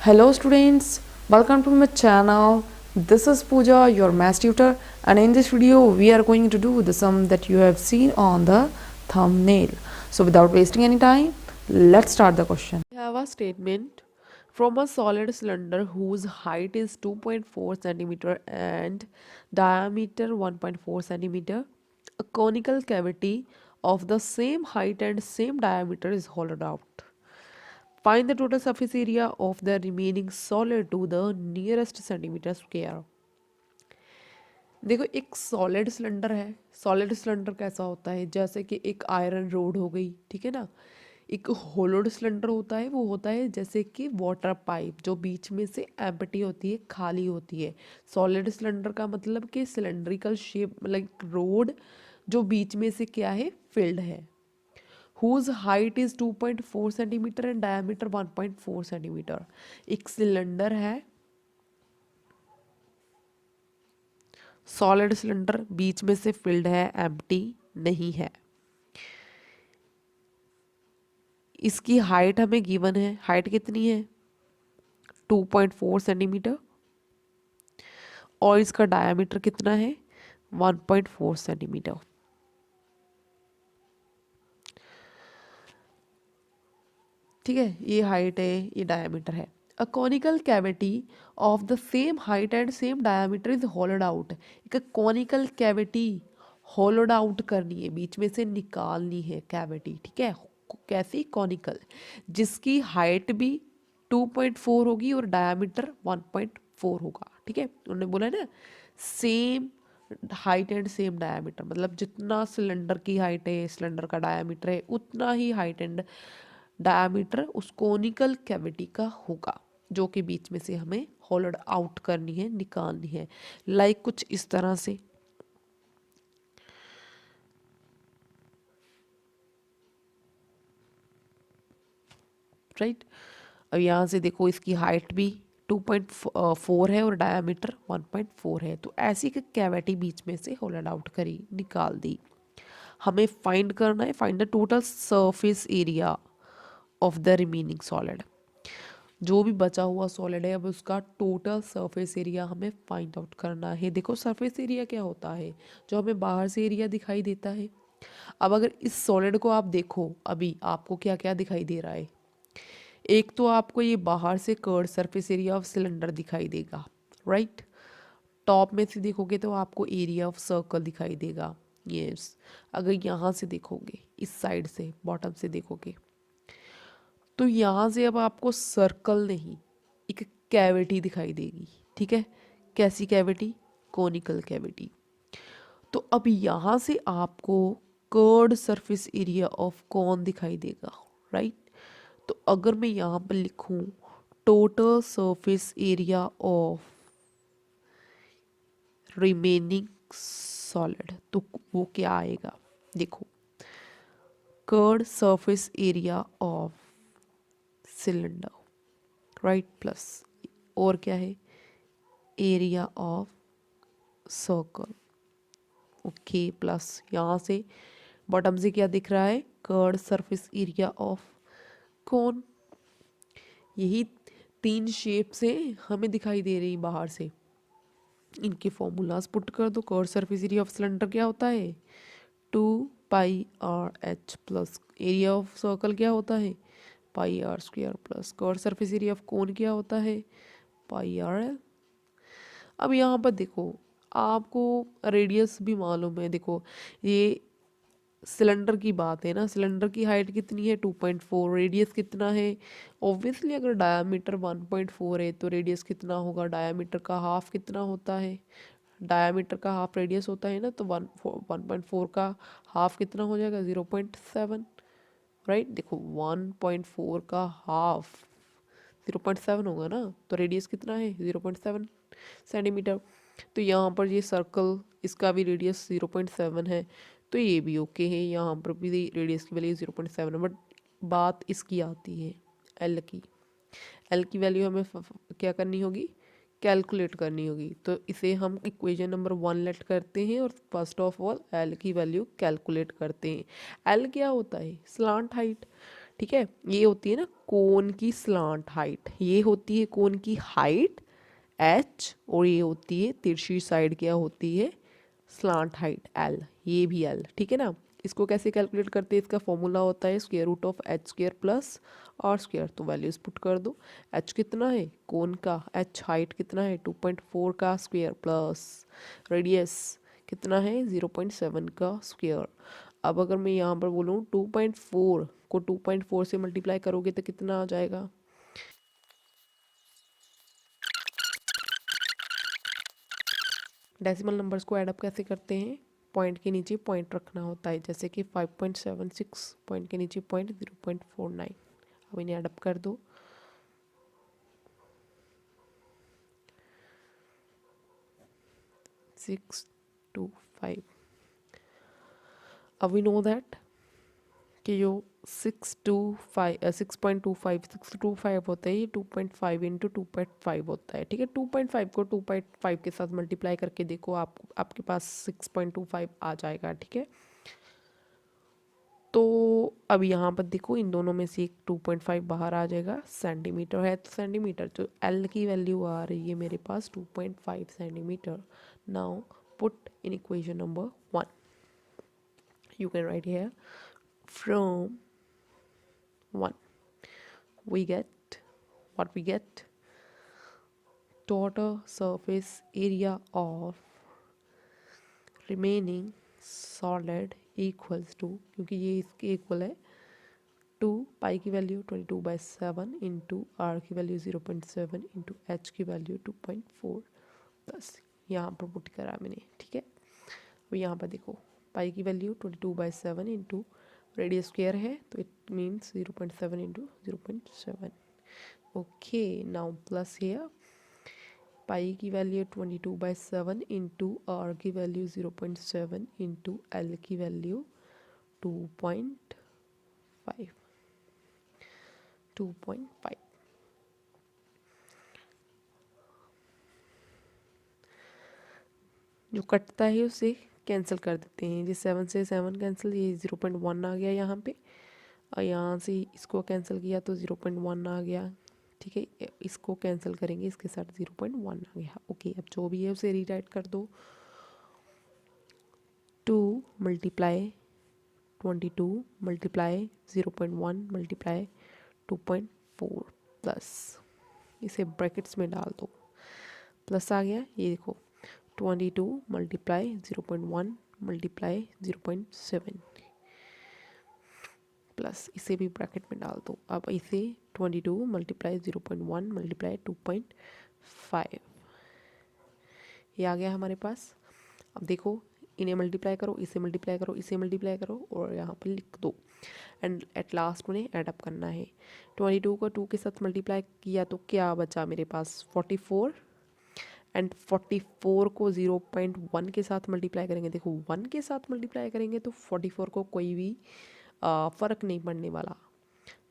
Hello students, welcome to my channel. This is Pooja, your math tutor, and in this video we are going to do the sum that you have seen on the thumbnail. So without wasting any time, let's start the question. We have a statement from a solid cylinder whose height is 2.4 centimeter and diameter 1.4 centimeter. A conical cavity of the same height and same diameter is hollowed out. Find the total surface area of the remaining solid to the nearest centimeter square. देखो एक solid cylinder है। Solid cylinder कैसा होता है, जैसे कि एक iron rod हो गई, ठीक है ना। एक होलोड सिलेंडर होता है, वो होता है जैसे कि वाटर पाइप, जो बीच में से एम्प्टी होती है, खाली होती है। सॉलिड सिलेंडर का मतलब कि सिलेंड्रिकल शेप, लाइक रोड जो बीच में से क्या है, फिल्ड है। whose height is 2.4 centimetre and diameter 1.4 centimetre. एक सिलेंडर है, सॉलिड सिलेंडर, बीच में से फिल्ड है, एम्प्टी नहीं है। इसकी हाइट हमें गिवन है, हाइट कितनी है 2.4 सेंटीमीटर, और इसका डायमीटर कितना है 1.4 सेंटीमीटर। ठीक है, ये हाइट है, ये डायमीटर है। A conical cavity of the same height and same diameter is होलोड out. एक कॉनिकल कैविटी होलोड आउट करनी है, बीच में से निकालनी है कैविटी, ठीक है। कैसी कॉनिकल, जिसकी हाइट भी 2.4 होगी और डायमीटर 1.4 होगा, ठीक है। उन्होंने बोला है ना, same height and same diameter, मतलब जितना सिलेंडर की हाइट है, सिलेंडर का डायमीटर है, उतना ही हाइट एंड डायमीटर उस कोनिकल कैविटी का होगा, जो कि बीच में से हमें होलोड आउट करनी है, निकालनी है। लाइक कुछ इस तरह से, राइट। अब यहाँ से देखो, इसकी हाइट भी 2.4 है और डायमीटर 1.4 है, तो ऐसी कैविटी बीच में से होलोड आउट करी, निकाल दी। हमें फाइंड करना है, find the total surface area of the remaining solid. जो भी बचा हुआ सॉलिड है, अब उसका टोटल सरफेस एरिया हमें फाइंड आउट करना है। देखो सरफेस एरिया क्या होता है, जो हमें बाहर से एरिया दिखाई देता है। अब अगर इस सॉलिड को आप देखो, अभी आपको क्या क्या दिखाई दे रहा है। एक तो आपको ये बाहर से curve surface area of cylinder दिखाई देगा, राइट। टॉप में से देखोगे तो आपको एरिया ऑफ सर्कल दिखाई देगा, यस। अगर यहाँ से देखोगे, इस साइड से बॉटम से देखोगे, तो यहाँ से अब आपको सर्कल नहीं, एक कैविटी दिखाई देगी, ठीक है। कैसी कैविटी, कोनिकल कैविटी। तो अब यहाँ से आपको curved surface area of cone दिखाई देगा, राइट। तो अगर मैं यहाँ पर लिखूँ total surface area of remaining solid, तो वो क्या आएगा, देखो curved surface area of cylinder, right, plus और क्या है, area of circle, okay, plus यहाँ से बॉटम से क्या दिख रहा है, curved surface area of cone. यही तीन शेप से हमें दिखाई दे रही बाहर से। इनके फॉर्मूलाज पुट कर दो। Curved surface area of cylinder क्या होता है 2πr/h, plus area of circle क्या होता है πr² plus curved surface area of कोन क्या होता है πrl। अब यहाँ पर देखो, आपको रेडियस भी मालूम है। देखो ये सिलेंडर की बात है ना, सिलेंडर की हाइट कितनी है 2.4, रेडियस कितना है, ऑब्वियसली अगर डायामीटर 1.4 है तो रेडियस कितना होगा, डायामीटर का हाफ कितना होता है, डायामीटर का हाफ रेडियस होता है ना, तो 1.4 का हाफ कितना हो जाएगा 0.7, राइट। देखो 1.4 का हाफ 0.7 होगा ना, तो रेडियस कितना है 0.7 सेंटीमीटर। तो यहाँ पर ये सर्कल, इसका भी रेडियस 0.7 है, तो ये भी ओके है। यहाँ पर भी रेडियस की वैल्यू 0.7 है। बट बात इसकी आती है एल की। एल की वैल्यू हमें क्या करनी होगी, कैलकुलेट करनी होगी। तो इसे हम इक्वेशन नंबर 1 लेट करते हैं और फर्स्ट ऑफ ऑल एल की वैल्यू कैलकुलेट करते हैं। एल क्या होता है, स्लांट हाइट, ठीक है, ये होती है ना कोन की स्लांट हाइट, ये होती है कोन की हाइट एच, और ये होती है तिरछी साइड क्या होती है स्लांट हाइट एल, ये भी एल, ठीक है ना। इसको कैसे कैलकुलेट करते हैं, इसका फॉर्मूला होता है square root of H square plus R square, तो वैल्यूज पुट कर दो। एच कितना है कोन का, एच हाइट कितना है 2.4 का स्क्वायर प्लस रेडियस कितना है 0.7 का स्क्वायर। अब अगर मैं यहाँ पर बोलूँ 2.4 को 2.4 से मल्टीप्लाई करोगे तो कितना आ जाएगा, डेसिमल नंबर्स को ऐडअप कैसे करते हैं, पॉइंट के नीचे पॉइंट रखना होता है, जैसे कि 5.76 पॉइंट के नीचे पॉइंट 0.49। अब इन्हें ऐडअप कर दो, 625। अब वी नो दैट कि जो 6.25 होता है ये 2.5 इंटू 2.5 होता है, ठीक है। 2.5 को 2.5 के साथ मल्टीप्लाई करके देखो, आपके पास 6.25 आ जाएगा, ठीक है। तो अब यहाँ पर देखो इन दोनों में से एक 2.5 बाहर आ जाएगा, सेंटीमीटर है तो सेंटीमीटर, तो एल की वैल्यू आ रही है मेरे पास 2.5 centimetre. Now put in equation number 1, you can write here from 1 we get what we get, total surface area of remaining solid equals to, क्योंकि ये इसके इक्वल है, 2 पाई की वैल्यू 22/7 इंटू आर की वैल्यू 0.7 इंटू एच की value 2.4 plus, यहाँ पर put करा मैंने, ठीक है। अब यहाँ पर देखो पाई की वैल्यू 22/7 इंटू रेडियस स्क्वायर है तो it means 0.7 into 0.7। Okay, now plus here pi की वैल्यू 22/7 इंटू आर की वैल्यू 0.7 इंटू एल की वैल्यू 2.5 2.5। जो कटता है उसे कैंसिल कर देते हैं, जी 7 से 7 कैंसिल, ये 0.1 आ गया यहाँ पे, और यहाँ से इसको कैंसिल किया तो 0.1 आ गया, ठीक है। इसको कैंसिल करेंगे इसके साथ 0.1 आ गया। ओके, अब जो भी है उसे रीराइट कर दो, 2 मल्टीप्लाई 22 मल्टीप्लाई 0.1 मल्टीप्लाई 2.4 प्लस, इसे ब्रैकेट्स में डाल दो, प्लस आ गया, ये देखो 22 मल्टीप्लाई 0.1 मल्टीप्लाई 0.7 प्लस, इसे भी ब्रैकेट में डाल दो। अब इसे 22 मल्टीप्लाई 0.1 मल्टीप्लाई 2.5, ये आ गया हमारे पास। अब देखो इन्हें मल्टीप्लाई करो, इसे मल्टीप्लाई करो, इसे मल्टीप्लाई करो और यहाँ पर लिख दो, एंड एट लास्ट उन्हें ऐडअप करना है। 22 को 2 के साथ मल्टीप्लाई किया तो क्या बचा मेरे पास 44, एंड 44 को 0.1 के साथ मल्टीप्लाई करेंगे, देखो 1 के साथ मल्टीप्लाई करेंगे तो 44 को कोई भी फ़र्क नहीं पड़ने वाला,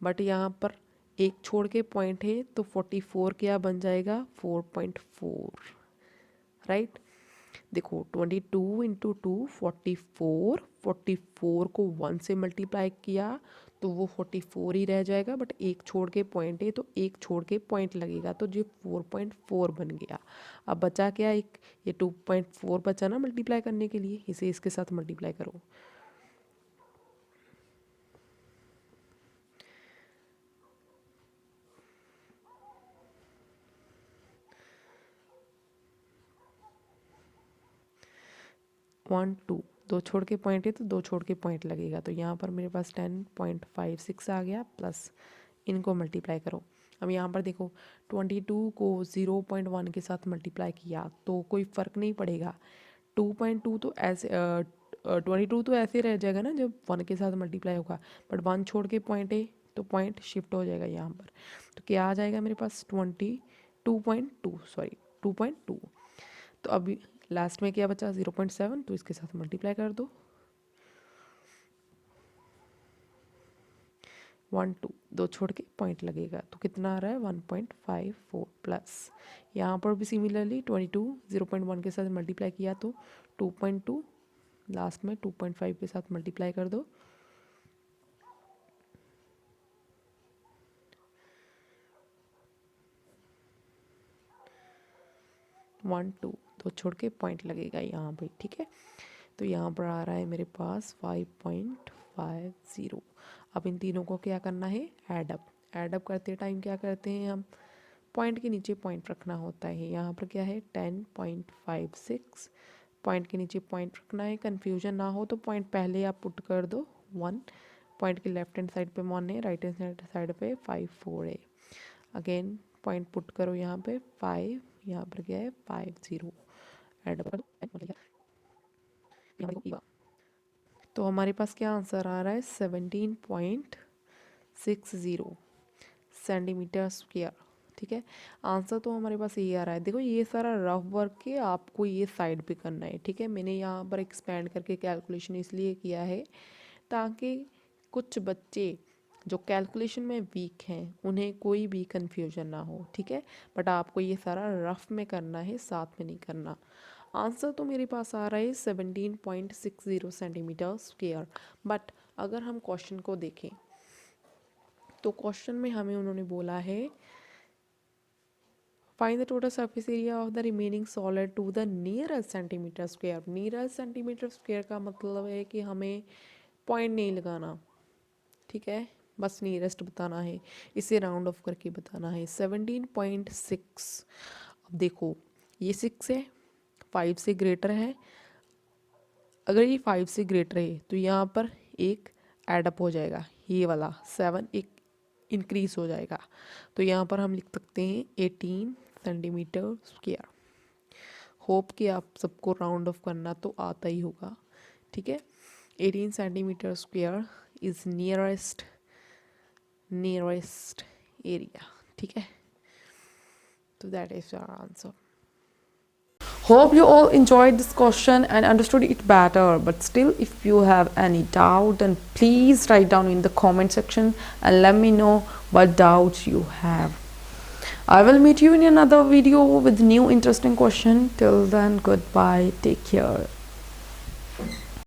बट यहाँ पर एक छोड़ के पॉइंट है तो 44 क्या बन जाएगा 4.4, राइट। देखो 22 इंटू 2 44, 44 को 1 से मल्टीप्लाई किया तो वो 44 ही रह जाएगा, बट एक छोड़ के पॉइंट है तो एक छोड़ के पॉइंट लगेगा तो जो 4.4 बन गया। अब बचा क्या, एक ये 2.4 बचा ना मल्टीप्लाई करने के लिए, इसे इसके साथ मल्टीप्लाई करो, वन टू, दो छोड़ के पॉइंट है तो दो छोड़ के पॉइंट लगेगा, तो यहाँ पर मेरे पास 10.56 आ गया, प्लस इनको मल्टीप्लाई करो। अब यहाँ पर देखो 22 को 0.1 के साथ मल्टीप्लाई किया तो कोई फ़र्क नहीं पड़ेगा, 2.2 तो ऐसे 22 तो ऐसे रह जाएगा ना जब 1 के साथ मल्टीप्लाई होगा, बट 1 छोड़ के पॉइंट है तो पॉइंट शिफ्ट हो जाएगा यहाँ पर, तो क्या आ जाएगा मेरे पास 22.2, सॉरी 2.2। तो अभी लास्ट में क्या बचा 0.7, तो इसके साथ मल्टीप्लाई कर दो, 1 2, दो छोड़ के पॉइंट लगेगा तो कितना आ रहा है 1.54 प्लस, यहाँ पर भी सिमिलरली 22 0.1 के साथ मल्टीप्लाई किया तो 2.2, लास्ट में 2.5 के साथ मल्टीप्लाई कर दो, 1 2 2 छोड़ के पॉइंट लगेगा यहाँ पे, ठीक है। तो यहाँ पर आ रहा है मेरे पास 5.50। अब इन तीनों को क्या करना है, एडअप करते टाइम क्या करते हैं हम, पॉइंट के नीचे पॉइंट रखना होता है। यहाँ पर क्या है 10.56, पॉइंट के नीचे पॉइंट रखना है। कन्फ्यूजन ना हो तो पॉइंट पहले आप पुट कर दो 1, पॉइंट के लेफ्ट हैंड साइड पे 1 है, राइट हैंड साइड पे 5 4 है। अगेन पॉइंट पुट करो यहाँ पे 5, यहाँ पर क्या है 50, एड कर दो। तो हमारे पास क्या आंसर आ रहा है 17.60 सेंटीमीटर स्क्वायर, ठीक है। आंसर तो हमारे पास ये आ रहा है। देखो ये सारा रफ वर्क है, आपको ये साइड पे करना है, ठीक है। मैंने यहाँ पर एक्सपेंड करके कैलकुलेशन इसलिए किया है ताकि कुछ बच्चे जो कैलकुलेशन में वीक हैं उन्हें कोई भी कंफ्यूजन ना हो, ठीक है। बट आपको ये सारा रफ में करना है, साथ में नहीं करना। आंसर तो मेरे पास आ रहा है 17.60 सेंटीमीटर स्क्वायर। बट अगर हम क्वेश्चन को देखें तो क्वेश्चन में हमें उन्होंने बोला है find the total surface area of the remaining solid to the nearest centimetre square. Nearest centimetre square का मतलब है कि हमें पॉइंट नहीं लगाना, ठीक है, बस नियरेस्ट बताना है, इसे राउंड ऑफ करके बताना है। 17.6, अब देखो ये 6 है, 5 से ग्रेटर है। अगर ये 5 से ग्रेटर है तो यहाँ पर एक एडअप हो जाएगा, ये वाला 7 एक इंक्रीज हो जाएगा। तो यहाँ पर हम लिख सकते हैं 18 सेंटीमीटर स्क्वायर। होप कि आप सबको राउंड ऑफ करना तो आता ही होगा, ठीक है। 18 centimetre square is nearest area, ठीक है। तो that is our answer. Hope you all enjoyed this question and understood it better. But still, if you have any doubt, then please write down in the comment section and let me know what doubts you have. I will meet you in another video with new interesting question. Till then, goodbye. Take care.